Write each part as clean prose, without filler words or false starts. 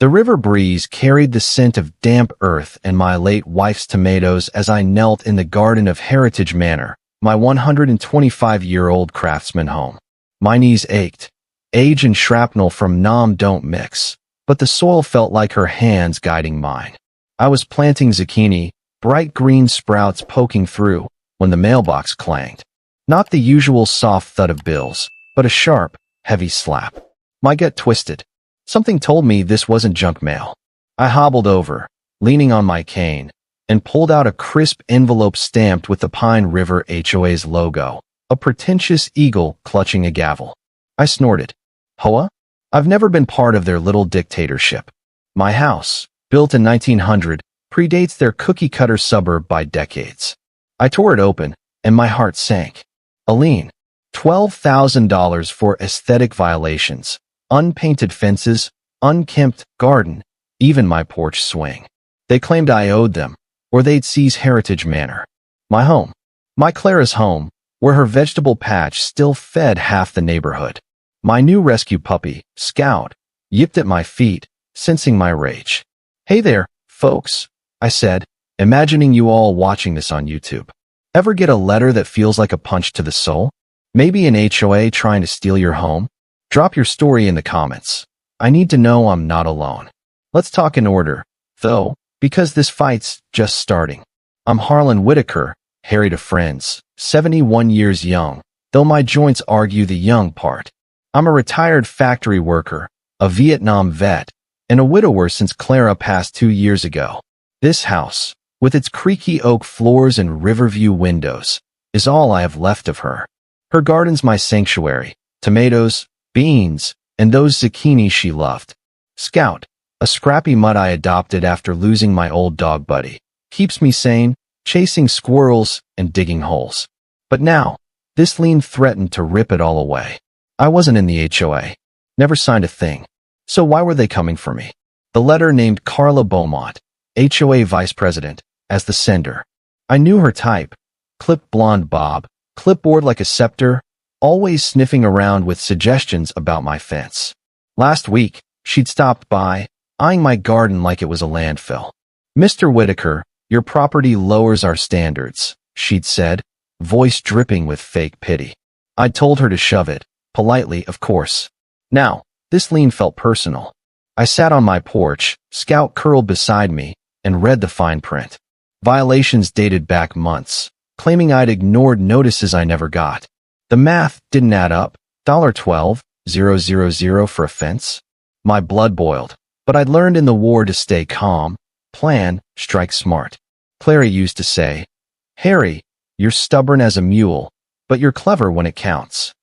The river breeze carried the scent of damp earth and my late wife's tomatoes as I knelt in the garden of Heritage Manor, my 125-year-old craftsman home. My knees ached. Age and shrapnel from Nam don't mix, but the soil felt like her hands guiding mine. I was planting zucchini, bright green sprouts poking through, when the mailbox clanged. Not the usual soft thud of bills, but a sharp, heavy slap. My gut twisted. Something told me this wasn't junk mail. I hobbled over, leaning on my cane, and pulled out a crisp envelope stamped with the Pine River HOA's logo, a pretentious eagle clutching a gavel. I snorted. HOA? I've never been part of their little dictatorship. My house, built in 1900, predates their cookie-cutter suburb by decades. I tore it open, and my heart sank. A lien. $12,000 for aesthetic violations, unpainted fences, unkempt garden, even my porch swing. They claimed I owed them, or they'd seize Heritage Manor. My home. My Clara's home, where her vegetable patch still fed half the neighborhood. My new rescue puppy, Scout, yipped at my feet, sensing my rage. Hey there, folks, I said, imagining you all watching this on YouTube. Ever get a letter that feels like a punch to the soul? Maybe an HOA trying to steal your home? Drop your story in the comments. I need to know I'm not alone. Let's talk in order, though, because this fight's just starting. I'm Harry Whitaker, Harry to friends, 71 years young, though my joints argue the young part. I'm a retired factory worker, a Vietnam vet, and a widower since Clara passed 2 years ago. This house, with its creaky oak floors and riverview windows, is all I have left of her. Her garden's my sanctuary, tomatoes, beans, and those zucchini she loved. Scout, a scrappy mutt I adopted after losing my old dog buddy, keeps me sane, chasing squirrels and digging holes. But now, this lien threatened to rip it all away. I wasn't in the HOA, never signed a thing. So why were they coming for me? The letter named Carla Beaumont, HOA vice president, as the sender. I knew her type, clipped blonde bob, clipboard like a scepter, always sniffing around with suggestions about my fence. Last week, she'd stopped by, eyeing my garden like it was a landfill. Mr. Whitaker, your property lowers our standards, she'd said, voice dripping with fake pity. I'd told her to shove it, politely, of course. Now, this lien felt personal. I sat on my porch, Scout curled beside me, and read the fine print. Violations dated back months, claiming I'd ignored notices I never got. The math didn't add up. $12,000 for a fence? My blood boiled, but I'd learned in the war to stay calm, plan, strike smart. Clara used to say, Harry, you're stubborn as a mule, but you're clever when it counts.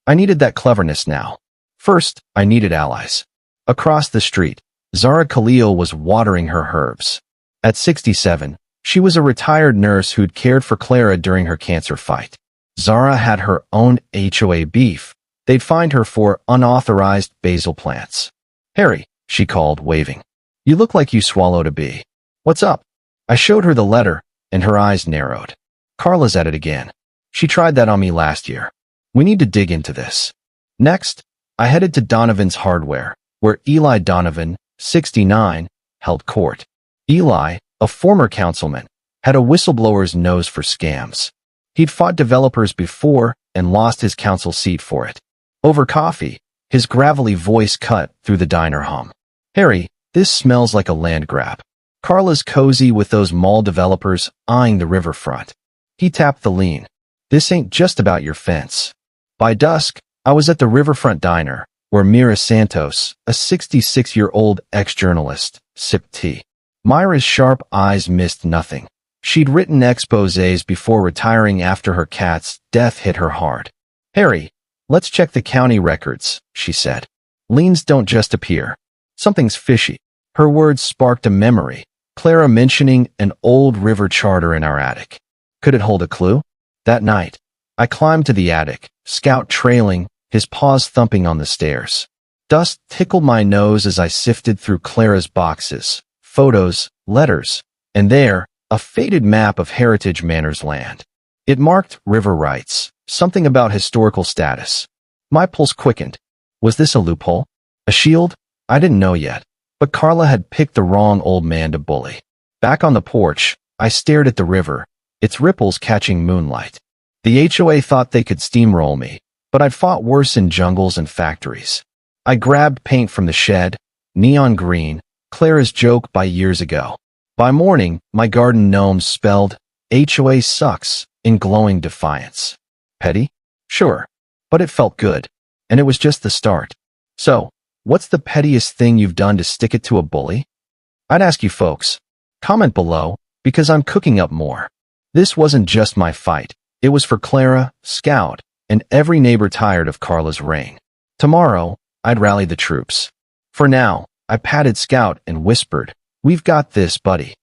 I needed that cleverness now. First, I needed allies. Across the street, Zara Khalil was watering her herbs. At 67, she was a retired nurse who'd cared for Clara during her cancer fight. Zara had her own HOA beef. They'd fined her for unauthorized basil plants. Harry, she called, waving. You look like you swallowed a bee. What's up? I showed her the letter, and her eyes narrowed. Carla's at it again. She tried that on me last year. We need to dig into this. Next, I headed to Donovan's Hardware, where Eli Donovan, 69, held court. Eli, a former councilman, had a whistleblower's nose for scams. He'd fought developers before and lost his council seat for it. Over coffee, his gravelly voice cut through the diner hum. Harry, this smells like a land grab. Carla's cozy with those mall developers eyeing the riverfront. He tapped the lien. This ain't just about your fence. By dusk, I was at the riverfront diner, where Mira Santos, a 66-year-old ex-journalist, sipped tea. Myra's sharp eyes missed nothing. She'd written exposés before retiring after her cat's death hit her hard. Harry, let's check the county records, she said. Liens don't just appear. Something's fishy. Her words sparked a memory, Clara mentioning an old river charter in our attic. Could it hold a clue? That night, I climbed to the attic, Scout trailing, his paws thumping on the stairs. Dust tickled my nose as I sifted through Clara's boxes, photos, letters, and there, a faded map of Heritage Manor's land. It marked river rights, something about historical status. My pulse quickened. Was this a loophole? A shield? I didn't know yet. But Carla had picked the wrong old man to bully. Back on the porch, I stared at the river, its ripples catching moonlight. The HOA thought they could steamroll me, but I'd fought worse in jungles and factories. I grabbed paint from the shed, neon green, Clara's joke by years ago. By morning, my garden gnomes spelled HOA sucks in glowing defiance. Petty? Sure. But it felt good. And it was just the start. So, what's the pettiest thing you've done to stick it to a bully? I'd ask you folks. Comment below, because I'm cooking up more. This wasn't just my fight. It was for Clara, Scout, and every neighbor tired of Carla's reign. Tomorrow, I'd rally the troops. For now, I patted Scout and whispered, "We've got this, buddy."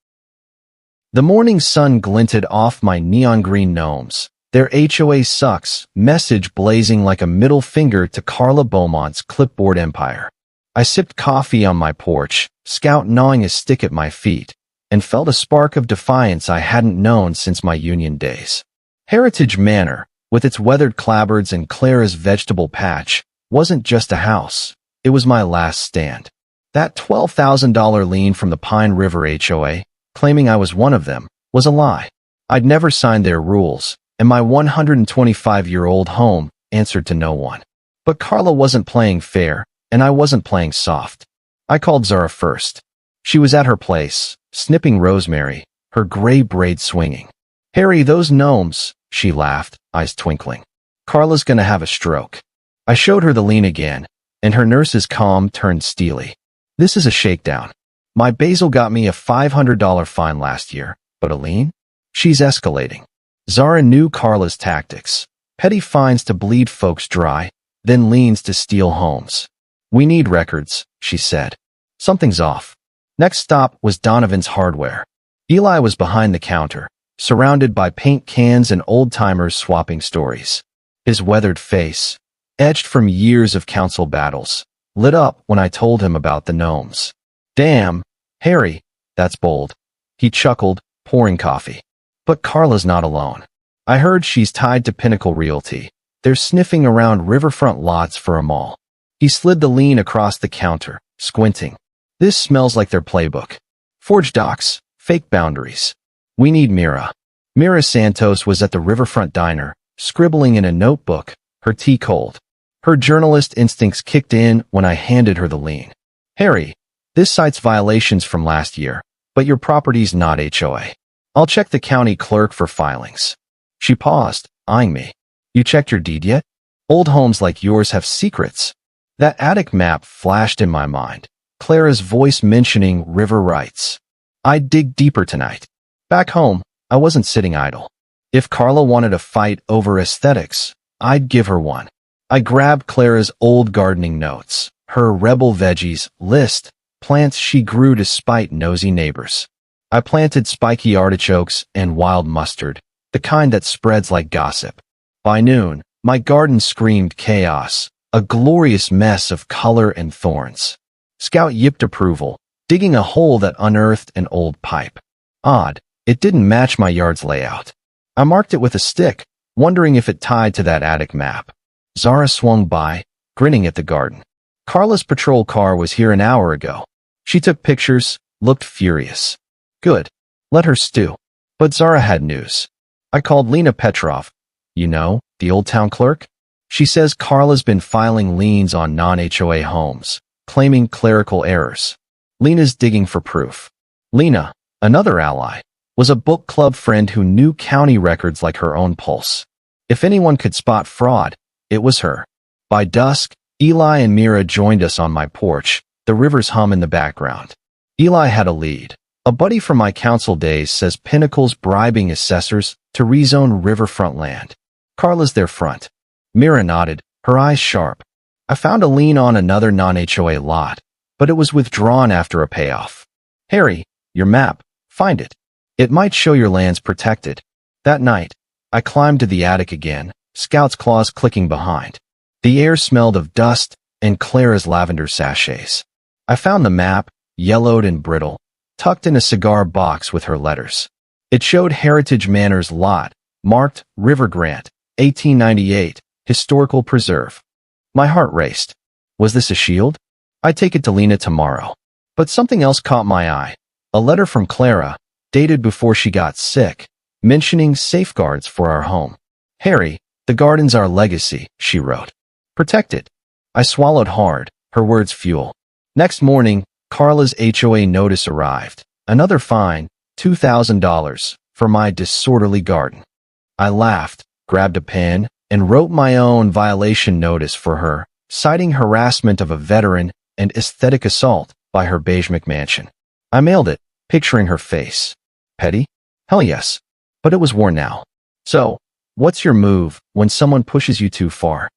The morning sun glinted off my neon green gnomes, their HOA sucks message blazing like a middle finger to Carla Beaumont's clipboard empire. I sipped coffee on my porch, Scout gnawing a stick at my feet, and felt a spark of defiance I hadn't known since my union days. Heritage Manor, with its weathered clapboards and Clara's vegetable patch, wasn't just a house. It was my last stand. That $12,000 lien from the Pine River HOA, claiming I was one of them, was a lie. I'd never signed their rules, and my 125-year-old home answered to no one. But Carla wasn't playing fair, and I wasn't playing soft. I called Zara first. She was at her place, snipping rosemary, her gray braid swinging. "Harry, those gnomes," she laughed, eyes twinkling. "Carla's gonna have a stroke." I showed her the lien again, and her nurse's calm turned steely. "This is a shakedown. My basil got me a $500 fine last year, but a lien? She's escalating." Zara knew Carla's tactics. Petty fines to bleed folks dry, then liens to steal homes. "We need records," she said. "Something's off." Next stop was Donovan's Hardware. Eli was behind the counter, surrounded by paint cans and old-timers swapping stories. His weathered face, etched from years of council battles, lit up when I told him about the gnomes. "Damn, Harry, that's bold." He chuckled, pouring coffee. "But Carla's not alone. I heard she's tied to Pinnacle Realty. They're sniffing around riverfront lots for a mall." He slid the lien across the counter, squinting. "This smells like their playbook. Forged docs, fake boundaries. We need Mira." Mira Santos was at the riverfront diner, scribbling in a notebook, her tea cold. Her journalist instincts kicked in when I handed her the lien. "Harry, this cites violations from last year, but your property's not HOA. I'll check the county clerk for filings." She paused, eyeing me. "You checked your deed yet? Old homes like yours have secrets." That attic map flashed in my mind, Clara's voice mentioning river rights. I'd dig deeper tonight. Back home, I wasn't sitting idle. If Carla wanted a fight over aesthetics, I'd give her one. I grabbed Clara's old gardening notes, her rebel veggies list, plants she grew despite nosy neighbors. I planted spiky artichokes and wild mustard, the kind that spreads like gossip. By noon, my garden screamed chaos, a glorious mess of color and thorns. Scout yipped approval, digging a hole that unearthed an old pipe. Odd, it didn't match my yard's layout. I marked it with a stick, wondering if it tied to that attic map. Zara swung by, grinning at the garden. Carla's patrol car was here an hour ago. She took pictures, looked furious. Good. Let her stew. But Zara had news. I called Lena Petrov. You know, the old town clerk? She says Carla's been filing liens on non-HOA homes, claiming clerical errors. Lena's digging for proof. Lena, another ally, was a book club friend who knew county records like her own pulse. If anyone could spot fraud, it was her. By dusk, Eli and Mira joined us on my porch, the river's hum in the background. Eli had a lead. A buddy from my council days says Pinnacle's bribing assessors to rezone riverfront land. Carla's their front. Mira nodded, her eyes sharp. I found a lien on another non-HOA lot, but it was withdrawn after a payoff. Harry, your map, find it. It might show your land's protected. That night, I climbed to the attic again, Scout's claws clicking behind. The air smelled of dust and Clara's lavender sachets. I found the map, yellowed and brittle, tucked in a cigar box with her letters. It showed Heritage Manor's lot, marked River Grant, 1898, Historical Preserve. My heart raced. Was this a shield? I'd take it to Lena tomorrow. But something else caught my eye. A letter from Clara, dated before she got sick, mentioning safeguards for our home. "Harry, the garden's our legacy," she wrote. "Protect it." I swallowed hard, her words fuel. Next morning, Carla's HOA notice arrived. Another fine, $2,000, for my disorderly garden. I laughed, grabbed a pen, and wrote my own violation notice for her, citing harassment of a veteran and aesthetic assault by her beige McMansion. I mailed it, picturing her face. Petty? Hell yes. But it was worn now. So, what's your move when someone pushes you too far?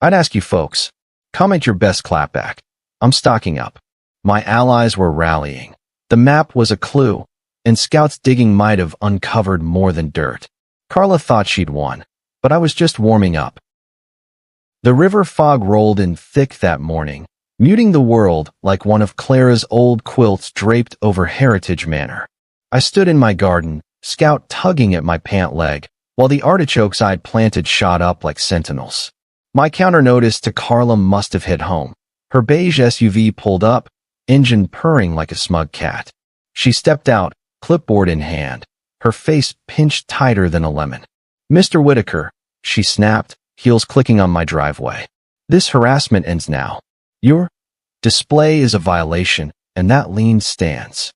I'd ask you folks. Comment your best clapback. I'm stocking up. My allies were rallying. The map was a clue, and scouts digging might have uncovered more than dirt. Carla thought she'd won, but I was just warming up. The river fog rolled in thick that morning, muting the world like one of Clara's old quilts draped over Heritage Manor. I stood in my garden, Scout tugging at my pant leg, while the artichokes I'd planted shot up like sentinels. My counter notice to Carla must have hit home. Her beige SUV pulled up, engine purring like a smug cat. She stepped out, clipboard in hand, her face pinched tighter than a lemon. "Mr. Whitaker," she snapped, heels clicking on my driveway. "This harassment ends now. Your display is a violation, and that lien stands."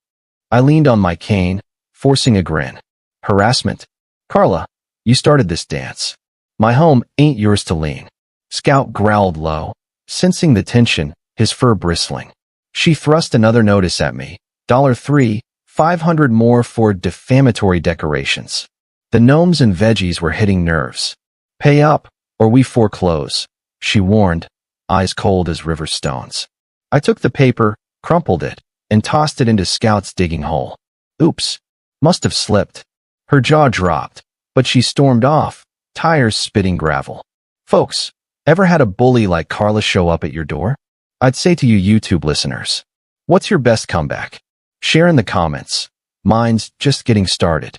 I leaned on my cane, forcing a grin. "Harassment? Carla, you started this dance. My home ain't yours to lien." Scout growled low, sensing the tension, his fur bristling. She thrust another notice at me. $3, $500 more for defamatory decorations. The gnomes and veggies were hitting nerves. "Pay up, or we foreclose," she warned, eyes cold as river stones. I took the paper, crumpled it, and tossed it into Scout's digging hole. Oops, must have slipped. Her jaw dropped, but she stormed off, tires spitting gravel. Folks, ever had a bully like Carla show up at your door? I'd say to you YouTube listeners, what's your best comeback? Share in the comments. Mine's just getting started.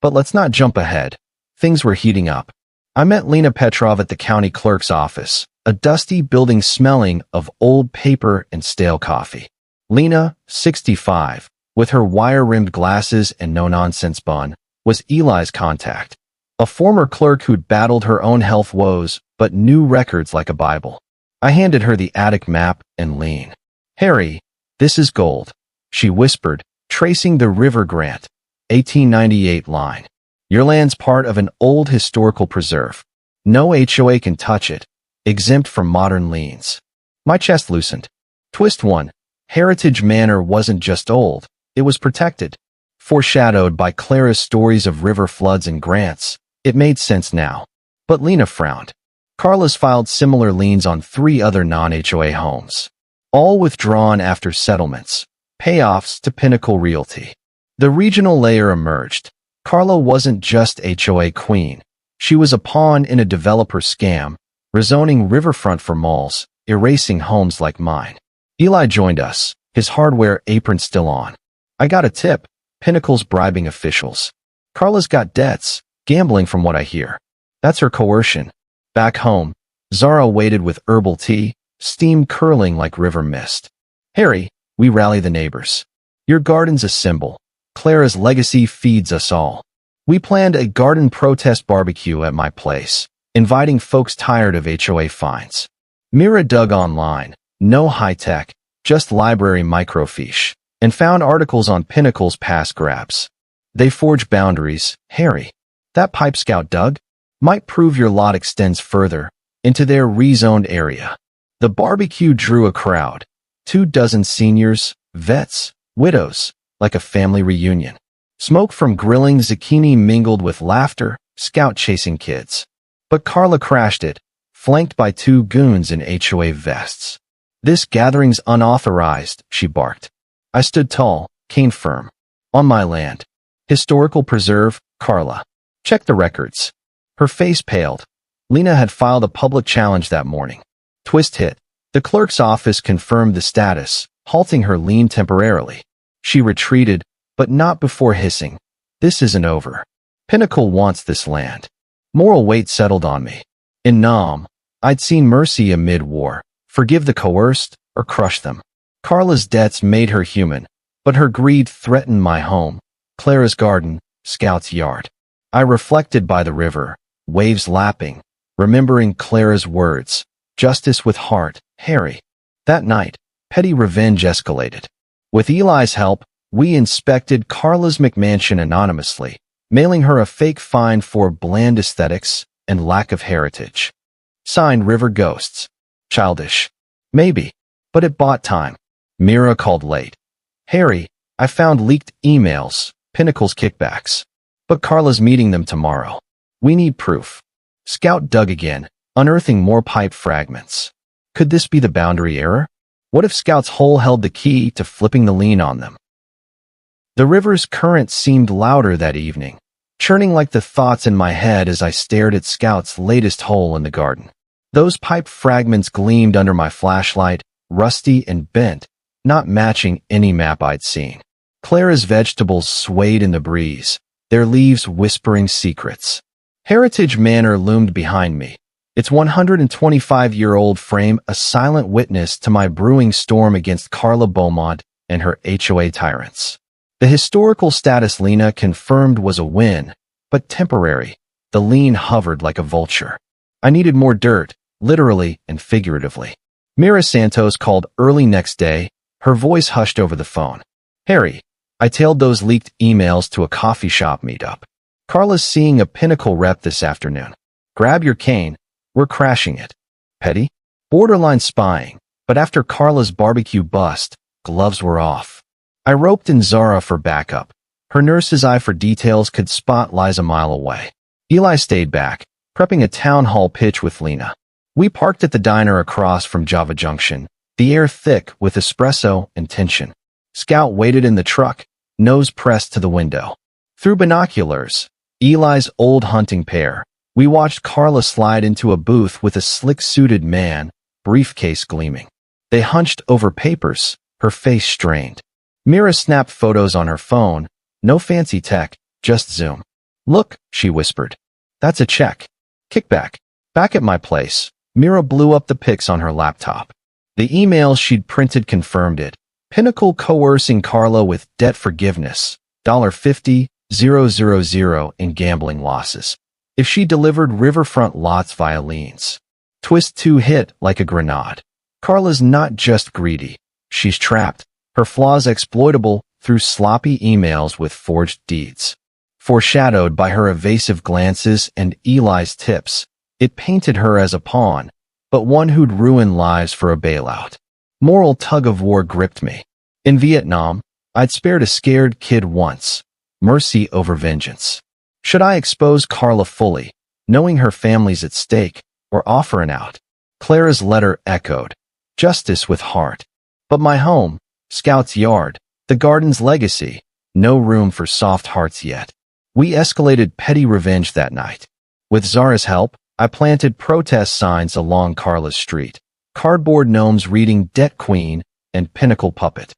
But let's not jump ahead. Things were heating up. I met Lena Petrov at the county clerk's office, a dusty building smelling of old paper and stale coffee. Lena, 65, with her wire-rimmed glasses and no-nonsense bun, was Eli's contact, a former clerk who'd battled her own health woes but knew records like a Bible. I handed her the attic map and Lien. "Harry, this is gold," she whispered, tracing the River Grant, 1898 line. "Your land's part of an old historical preserve. No HOA can touch it, exempt from modern liens." My chest loosened. Twist 1. Heritage Manor wasn't just old, it was protected. Foreshadowed by Clara's stories of river floods and grants, it made sense now. But Lena frowned. Carla's filed similar liens on 3 other non-HOA homes, all withdrawn after settlements, payoffs to Pinnacle Realty. The regional layer emerged. Carla wasn't just HOA queen. She was a pawn in a developer scam, rezoning riverfront for malls, erasing homes like mine. Eli joined us, his hardware apron still on. I got a tip, Pinnacle's bribing officials. Carla's got debts, gambling from what I hear. That's her coercion. Back home, Zara waited with herbal tea, steam curling like river mist. "Harry, we rally the neighbors. Your garden's a symbol. Clara's legacy feeds us all." We planned a garden protest barbecue at my place, inviting folks tired of HOA fines. Mira dug online, no high-tech, just library microfiche, and found articles on Pinnacle's past grabs. They forge boundaries. "Harry, that pipe Scout dug might prove your lot extends further into their rezoned area." The barbecue drew a crowd, 24 seniors, vets, widows, like a family reunion. Smoke from grilling zucchini mingled with laughter, Scout chasing kids. But Carla crashed it, flanked by 2 goons in HOA vests. "This gathering's unauthorized," she barked. I stood tall, cane firm. "On my land. Historical preserve, Carla. Check the records." Her face paled. Lena had filed a public challenge that morning. Twist hit. The clerk's office confirmed the status, halting her lien temporarily. She retreated, but not before hissing, "This isn't over. Pinnacle wants this land." Moral weight settled on me. In Nam, I'd seen mercy amid war, forgive the coerced or crush them. Carla's debts made her human, but her greed threatened my home, Clara's garden, Scout's yard. I reflected by the river, waves lapping, remembering Clara's words, justice with heart, Harry. That night, petty revenge escalated. With Eli's help, we inspected Carla's McMansion anonymously, mailing her a fake fine for bland aesthetics and lack of heritage. Signed River Ghosts. Childish. Maybe. But it bought time. Mira called late. Harry, I found leaked emails, Pinnacle's kickbacks. But Carla's meeting them tomorrow. We need proof. Scout dug again, unearthing more pipe fragments. Could this be the boundary error? What if Scout's hole held the key to flipping the lien on them? The river's current seemed louder that evening, churning like the thoughts in my head as I stared at Scout's latest hole in the garden. Those pipe fragments gleamed under my flashlight, rusty and bent, not matching any map I'd seen. Clara's vegetables swayed in the breeze, their leaves whispering secrets. Heritage Manor loomed behind me, its 125-year-old frame a silent witness to my brewing storm against Carla Beaumont and her HOA tyrants. The historical status Lena confirmed was a win, but temporary. The lien hovered like a vulture. I needed more dirt, literally and figuratively. Mira Santos called early next day, her voice hushed over the phone. Harry, I tailed those leaked emails to a coffee shop meetup. Carla's seeing a Pinnacle rep this afternoon. Grab your cane, we're crashing it. Petty? Borderline spying, but after Carla's barbecue bust, gloves were off. I roped in Zara for backup. Her nurse's eye for details could spot lies a mile away. Eli stayed back, prepping a town hall pitch with Lena. We parked at the diner across from Java Junction, the air thick with espresso and tension. Scout waited in the truck, nose pressed to the window. Through binoculars, Eli's old hunting pair, we watched Carla slide into a booth with a slick-suited man, briefcase gleaming. They hunched over papers, her face strained. Mira snapped photos on her phone, no fancy tech, just Zoom. Look, she whispered. That's a check. Kickback. Back at my place, Mira blew up the pics on her laptop. The emails she'd printed confirmed it. Pinnacle coercing Carla with debt forgiveness, $50,000 in gambling losses, if she delivered riverfront lots via liens. Twist 2 hit like a grenade. Carla's not just greedy. She's trapped, her flaws exploitable through sloppy emails with forged deeds. Foreshadowed by her evasive glances and Eli's tips, it painted her as a pawn, but one who'd ruin lives for a bailout. Moral tug-of-war gripped me. In Vietnam, I'd spared a scared kid once. Mercy over vengeance. Should I expose Carla fully, knowing her family's at stake, or offer an out? Clara's letter echoed. Justice with heart. But my home, Scout's yard, the garden's legacy, no room for soft hearts yet. We escalated petty revenge that night. With Zara's help, I planted protest signs along Carla's street. Cardboard gnomes reading Debt Queen and Pinnacle Puppet.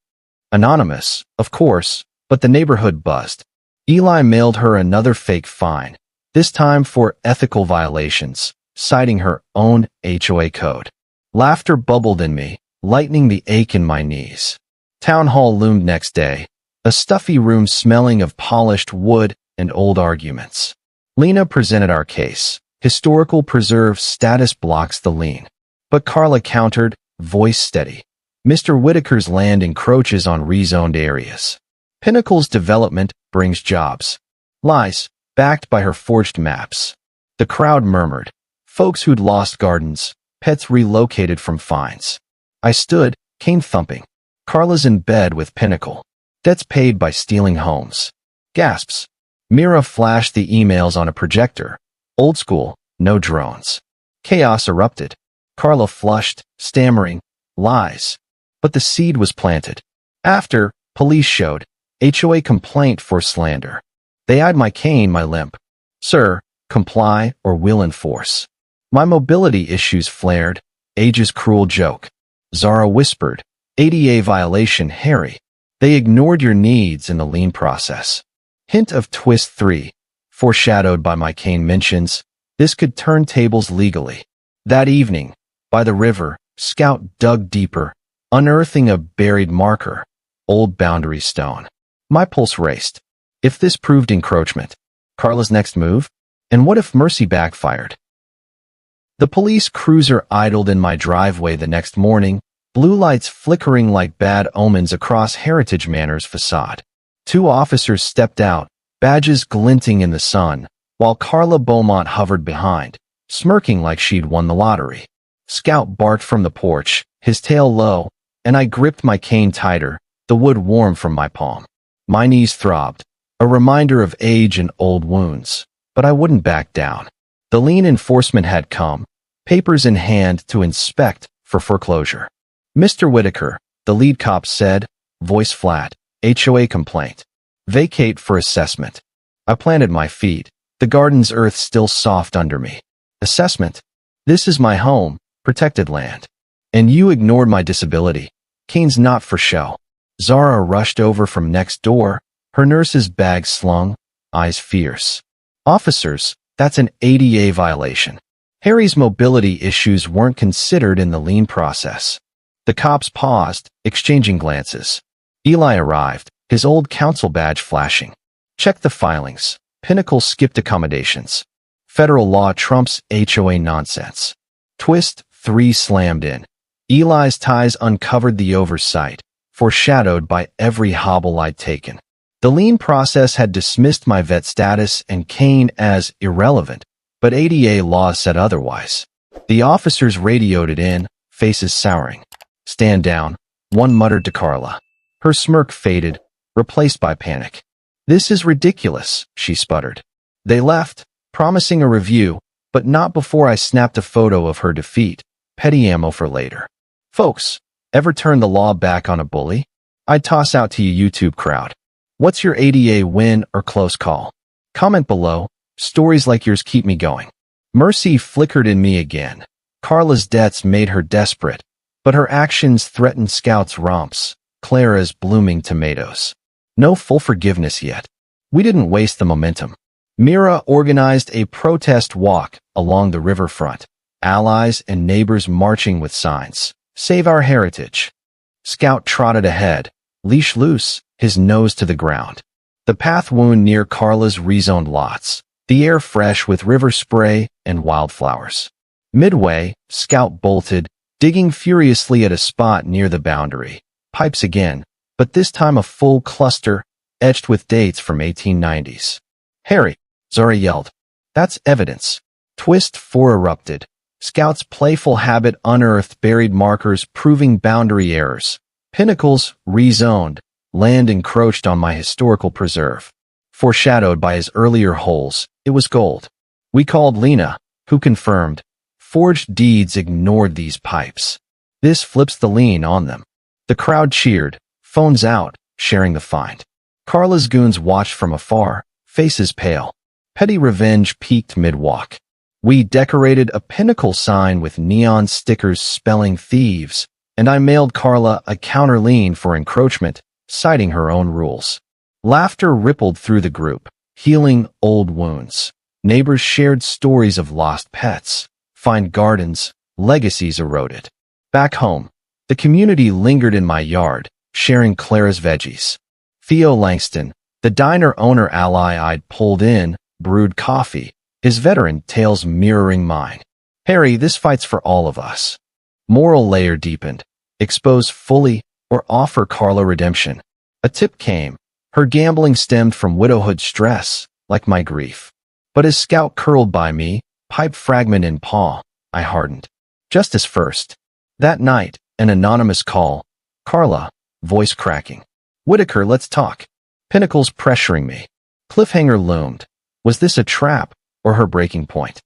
Anonymous, of course, but the neighborhood buzzed. Eli mailed her another fake fine, this time for ethical violations, citing her own HOA code. Laughter bubbled in me, lightening the ache in my knees. Town hall loomed next day, a stuffy room smelling of polished wood and old arguments. Lena presented our case. Historical preserve status blocks the lien. But Carla countered, voice steady. Mr. Whitaker's land encroaches on rezoned areas. Pinnacle's development brings jobs. Lies, backed by her forged maps. The crowd murmured. Folks who'd lost gardens, pets relocated from fines. I stood, cane thumping. Carla's in bed with Pinnacle. Debts paid by stealing homes. Gasps. Mira flashed the emails on a projector. Old school, no drones. Chaos erupted. Carla flushed, stammering, lies. But the seed was planted. After, police showed. HOA complaint for slander. They eyed my cane, my limp. Sir, comply or we'll enforce. My mobility issues flared. Age's cruel joke. Zara whispered. ADA violation, Harry. They ignored your needs in the lien process. Hint of twist 3. Foreshadowed by my cane mentions, this could turn tables legally. That evening, by the river, Scout dug deeper, unearthing a buried marker, old boundary stone. My pulse raced. If this proved encroachment, Carla's next move? And what if mercy backfired? The police cruiser idled in my driveway the next morning, blue lights flickering like bad omens across Heritage Manor's facade. 2 officers stepped out, badges glinting in the sun, while Carla Beaumont hovered behind, smirking like she'd won the lottery. Scout barked from the porch, his tail low, and I gripped my cane tighter, the wood warm from my palm. My knees throbbed, a reminder of age and old wounds, but I wouldn't back down. The lien enforcement had come, papers in hand to inspect for foreclosure. Mr. Whitaker, the lead cop said, voice flat, HOA complaint. Vacate for assessment. I planted my feet, the garden's earth still soft under me. Assessment? This is my home, protected land. And you ignored my disability. Cane's not for show. Zara rushed over from next door, her nurse's bag slung, eyes fierce. Officers, that's an ADA violation. Harry's mobility issues weren't considered in the lien process. The cops paused, exchanging glances. Eli arrived, his old council badge flashing. Check the filings. Pinnacle skipped accommodations. Federal law trumps HOA nonsense. Twist 3 slammed in. Eli's ties uncovered the oversight, foreshadowed by every hobble I'd taken. The lien process had dismissed my vet status and Kane as irrelevant, but ADA law said otherwise. The officers radioed it in, faces souring. Stand down, one muttered to Carla. Her smirk faded, replaced by panic. This is ridiculous, she sputtered. They left, promising a review, but not before I snapped a photo of her defeat, petty ammo for later. Folks, ever turn the law back on a bully? I'd toss out to you YouTube crowd. What's your ADA win or close call? Comment below. Stories like yours keep me going. Mercy flickered in me again. Carla's debts made her desperate, but her actions threatened Scout's romps, Clara's blooming tomatoes. No full forgiveness yet. We didn't waste the momentum. Mira organized a protest walk along the riverfront, allies and neighbors marching with signs. Save our heritage. Scout trotted ahead, leash loose, his nose to the ground. The path wound near Carla's rezoned lots, the air fresh with river spray and wildflowers. Midway, Scout bolted, digging furiously at a spot near the boundary. Pipes again, but this time a full cluster, etched with dates from 1890s. Harry, Zara yelled. That's evidence. Twist 4 erupted. Scout's playful habit unearthed buried markers proving boundary errors. Pinnacles rezoned, land encroached on my historical preserve. Foreshadowed by his earlier holes, it was gold. We called Lena, who confirmed. Forged deeds ignored these pipes. This flips the lien on them. The crowd cheered, phones out, sharing the find. Carla's goons watched from afar, faces pale. Petty revenge peaked mid-walk. We decorated a Pinnacle sign with neon stickers spelling thieves, and I mailed Carla a counter lien for encroachment, citing her own rules. Laughter rippled through the group, healing old wounds. Neighbors shared stories of lost pets, fine gardens, legacies eroded. Back home, the community lingered in my yard, sharing Clara's veggies. Theo Langston, the diner owner ally I'd pulled in, brewed coffee, his veteran tales mirroring mine. Harry, this fight's for all of us. Moral layer deepened. Expose fully or offer Carla redemption. A tip came. Her gambling stemmed from widowhood stress, like my grief. But as Scout curled by me, pipe fragment in paw, I hardened. Justice first. That night, an anonymous call. Carla, voice cracking. Whitaker, let's talk. Pinnacle's pressuring me. Cliffhanger loomed. Was this a trap, or her breaking point?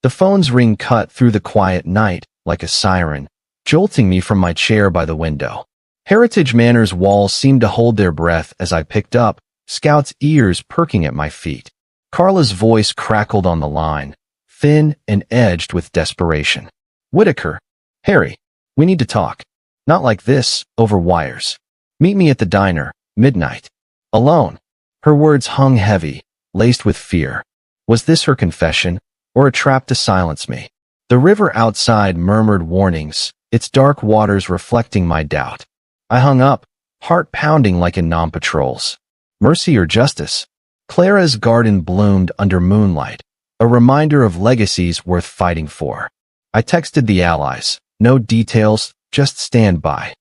The phone's ring cut through the quiet night, like a siren, jolting me from my chair by the window. Heritage Manor's walls seemed to hold their breath as I picked up, Scout's ears perking at my feet. Carla's voice crackled on the line, thin and edged with desperation. Whitaker. Harry. We need to talk. Not like this, over wires. Meet me at the diner, midnight. Alone. Her words hung heavy, laced with fear. Was this her confession, or a trap to silence me? The river outside murmured warnings, its dark waters reflecting my doubt. I hung up, heart pounding like in non-patrols. Mercy or justice? Clara's garden bloomed under moonlight, a reminder of legacies worth fighting for. I texted the allies. No details, just stand by.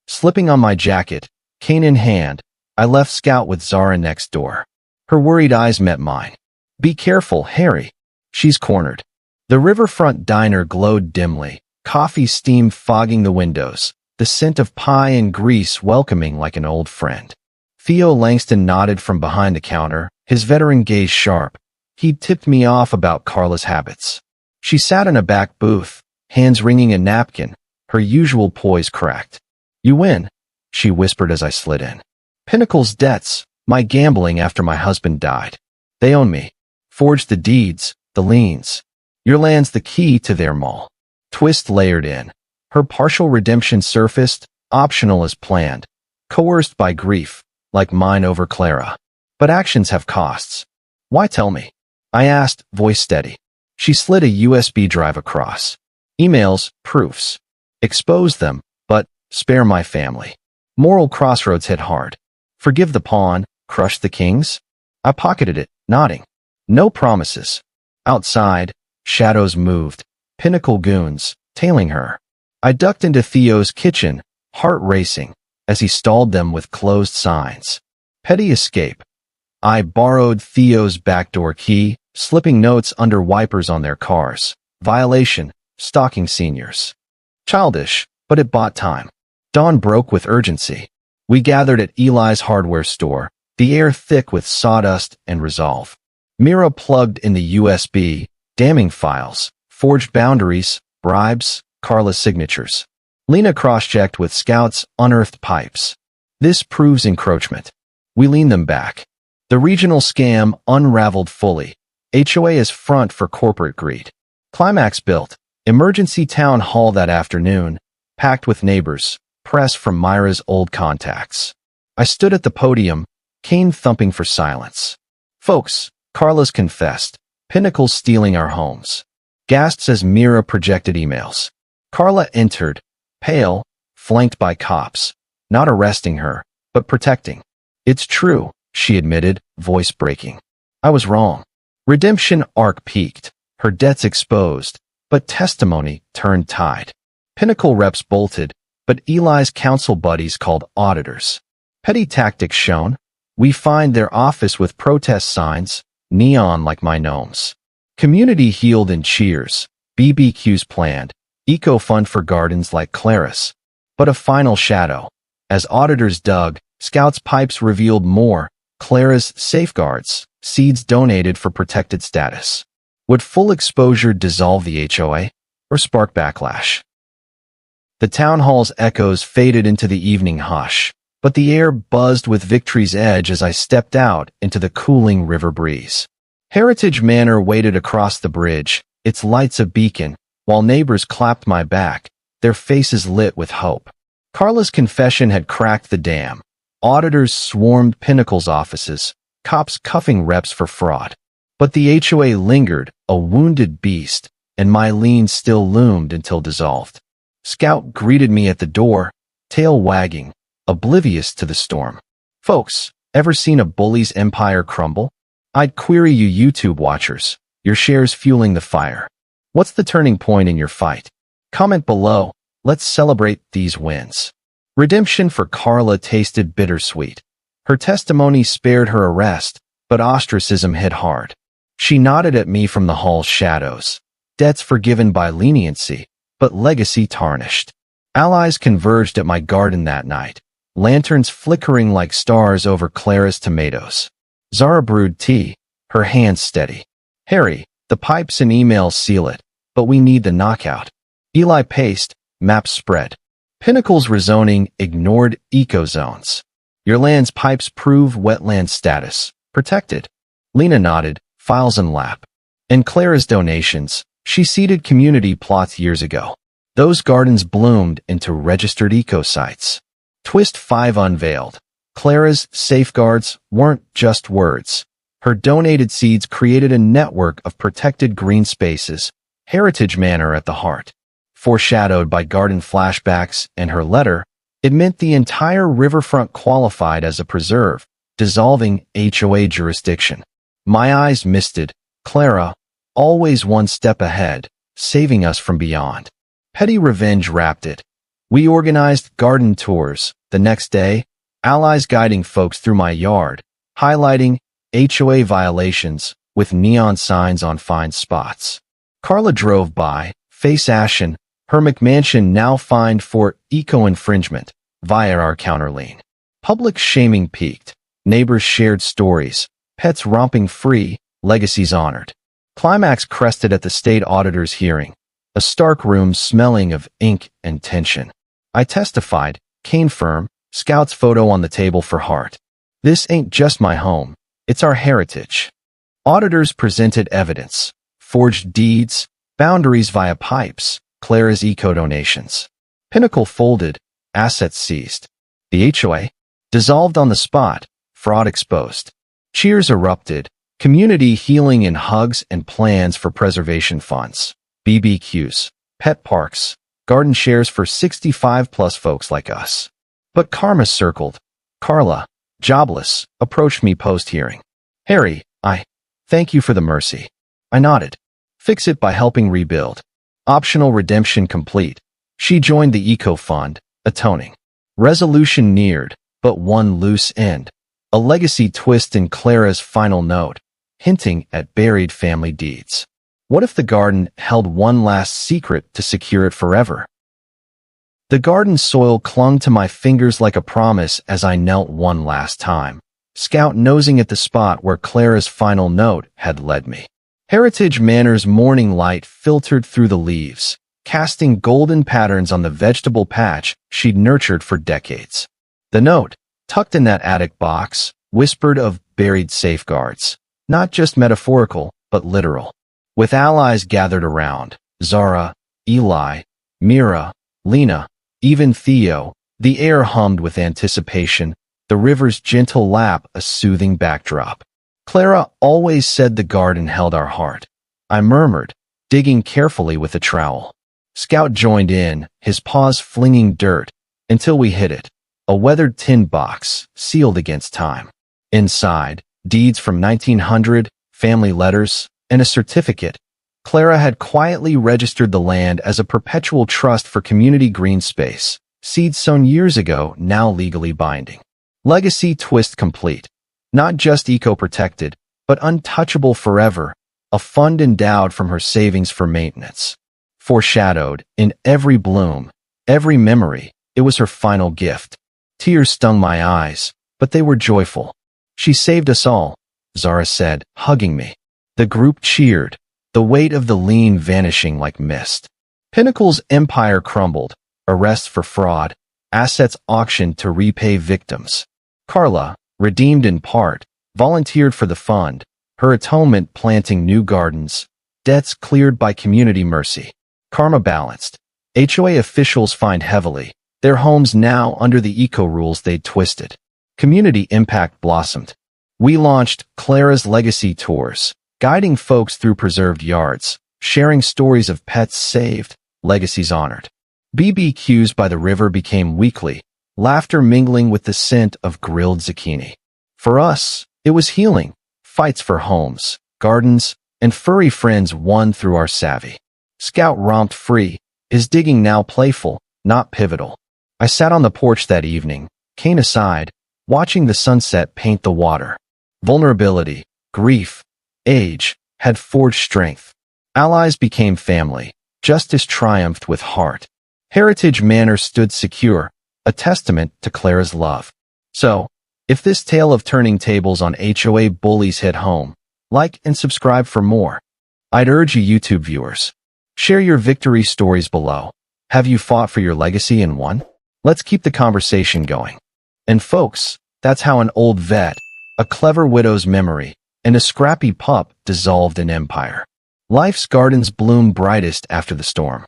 Slipping on my jacket, cane in hand, I left Scout with Zara next door. Her worried eyes met mine. Be careful, Harry. She's cornered. The riverfront diner glowed dimly, coffee steam fogging the windows, the scent of pie and grease welcoming like an old friend. Theo Langston nodded from behind the counter, his veteran gaze sharp. He'd tipped me off about Carla's habits. She sat in a back booth, hands wringing a napkin, her usual poise cracked. You win, she whispered as I slid in. Pinnacle's debts, my gambling after my husband died. They own me. Forged the deeds, the liens. Your land's the key to their mall. Twist layered in. Her partial redemption surfaced, optional as planned, coerced by grief, like mine over Clara. But actions have costs. Why tell me? I asked, voice steady. She slid a USB drive across. Emails, proofs. Expose them, but spare my family. Moral crossroads hit hard. Forgive the pawn, crush the kings? I pocketed it, nodding. No promises. Outside, shadows moved, Pinnacle goons, tailing her. I ducked into Theo's kitchen, heart racing, as he stalled them with closed signs. Petty escape. I borrowed Theo's backdoor key, slipping notes under wipers on their cars. Violation, stalking seniors. Childish, but it bought time. Dawn broke with urgency. We gathered at Eli's hardware store, the air thick with sawdust and resolve. Mira plugged in the USB, damning files, forged boundaries, bribes, Carla's signatures. Lena cross-checked with Scout's unearthed pipes. This proves encroachment. We lean them back. The regional scam unraveled fully. HOA is front for corporate greed. Climax built. Emergency town hall that afternoon, packed with neighbors, press from Myra's old contacts. I stood at the podium, cane thumping for silence. Folks, Carla's confessed. Pinnacle's stealing our homes. Gasps as Mira projected emails. Carla entered, pale, flanked by cops, not arresting her, but protecting. It's true, she admitted, voice breaking. I was wrong. Redemption arc peaked, her debts exposed, but testimony turned tide. Pinnacle reps bolted, but Eli's council buddies called auditors. Petty tactics shown. We find their office with protest signs, neon like my gnomes. Community healed in cheers, BBQs planned, eco-fund for gardens like Clara's. But a final shadow. As auditors dug, Scout's pipes revealed more, Clara's safeguards, seeds donated for protected status. Would full exposure dissolve the HOA, or spark backlash? The town hall's echoes faded into the evening hush, but the air buzzed with victory's edge as I stepped out into the cooling river breeze. Heritage Manor waited across the bridge, its lights a beacon, while neighbors clapped my back, their faces lit with hope. Carla's confession had cracked the dam. Auditors swarmed Pinnacle's offices, cops cuffing reps for fraud. But the HOA lingered, a wounded beast, and my lien still loomed until dissolved. Scout greeted me at the door, tail wagging, oblivious to the storm. Folks, ever seen a bully's empire crumble? I'd query you YouTube watchers, your shares fueling the fire. What's the turning point in your fight? Comment below, let's celebrate these wins. Redemption for Carla tasted bittersweet. Her testimony spared her arrest, but ostracism hit hard. She nodded at me from the hall's shadows. Debts forgiven by leniency, but legacy tarnished. Allies converged at my garden that night, lanterns flickering like stars over Clara's tomatoes. Zara brewed tea, her hands steady. Harry, the pipes and emails seal it, but we need the knockout. Eli paced, maps spread. Pinnacle's rezoning ignored eco-zones. Your land's pipes prove wetland status, protected. Lena nodded, files in lap. And Clara's donations, she seeded community plots years ago. Those gardens bloomed into registered eco-sites. Twist 5 unveiled. Clara's safeguards weren't just words. Her donated seeds created a network of protected green spaces, Heritage Manor at the heart. foreshadowed by garden flashbacks and her letter, it meant the entire riverfront qualified as a preserve, dissolving HOA jurisdiction. My eyes misted. Clara, always one step ahead, saving us from beyond. Petty revenge wrapped it. We organized garden tours. The next day, allies guiding folks through my yard, highlighting HOA violations with neon signs on fine spots. Carla drove by, face ashen, her McMansion now fined for eco-infringement via our counter lien. Public shaming peaked. Neighbors shared stories. Pets romping free, legacies honored. Climax crested at the state auditor's hearing, a stark room smelling of ink and tension. I testified, cane firm, Scout's photo on the table for heart. This ain't just my home, it's our heritage. Auditors presented evidence, forged deeds, boundaries via pipes, Clara's eco-donations. Pinnacle folded, assets seized. The HOA dissolved on the spot, fraud exposed. Cheers erupted, community healing in hugs and plans for preservation funds. BBQs, pet parks, garden shares for 65-plus folks like us. But karma circled. Carla, jobless, approached me post-hearing. Harry, thank you for the mercy. I nodded. Fix it by helping rebuild. Optional redemption complete. She joined the eco-fund, atoning. Resolution neared, but one loose end. A legacy twist in Clara's final note, hinting at buried family deeds. What if the garden held one last secret to secure it forever? The garden soil clung to my fingers like a promise as I knelt one last time, Scout nosing at the spot where Clara's final note had led me. Heritage Manor's morning light filtered through the leaves, casting golden patterns on the vegetable patch she'd nurtured for decades. The note, tucked in that attic box, whispered of buried safeguards, not just metaphorical, but literal. With allies gathered around, Zara, Eli, Mira, Lena, even Theo, the air hummed with anticipation, the river's gentle lap a soothing backdrop. Clara always said the garden held our heart. I murmured, digging carefully with a trowel. Scout joined in, his paws flinging dirt, until we hit it. A weathered tin box, sealed against time. Inside, deeds from 1900, family letters, and a certificate. Clara had quietly registered the land as a perpetual trust for community green space, seeds sown years ago now legally binding. Legacy twist complete. Not just eco-protected, but untouchable forever, a fund endowed from her savings for maintenance. Foreshadowed, in every bloom, every memory, it was her final gift. Tears stung my eyes, but they were joyful. She saved us all, Zara said, hugging me. The group cheered, the weight of the lien vanishing like mist. Pinnacle's empire crumbled, arrests for fraud, assets auctioned to repay victims. Carla, redeemed in part, volunteered for the fund, her atonement planting new gardens, debts cleared by community mercy. Karma balanced. HOA officials fined heavily, their homes now under the eco-rules they'd twisted. Community impact blossomed. We launched Clara's Legacy Tours, guiding folks through preserved yards, sharing stories of pets saved, legacies honored. BBQs by the river became weekly, laughter mingling with the scent of grilled zucchini. For us, it was healing, fights for homes, gardens, and furry friends won through our savvy. Scout romped free, his digging now playful, not pivotal. I sat on the porch that evening, cane aside, watching the sunset paint the water. Vulnerability, grief, age, had forged strength. Allies became family. Justice triumphed with heart. Heritage Manor stood secure, a testament to Clara's love. So, if this tale of turning tables on HOA bullies hit home, like and subscribe for more. I'd urge you YouTube viewers, share your victory stories below. Have you fought for your legacy and won? Let's keep the conversation going. And folks, that's how an old vet, a clever widow's memory, and a scrappy pup dissolved an empire. Life's gardens bloom brightest after the storm.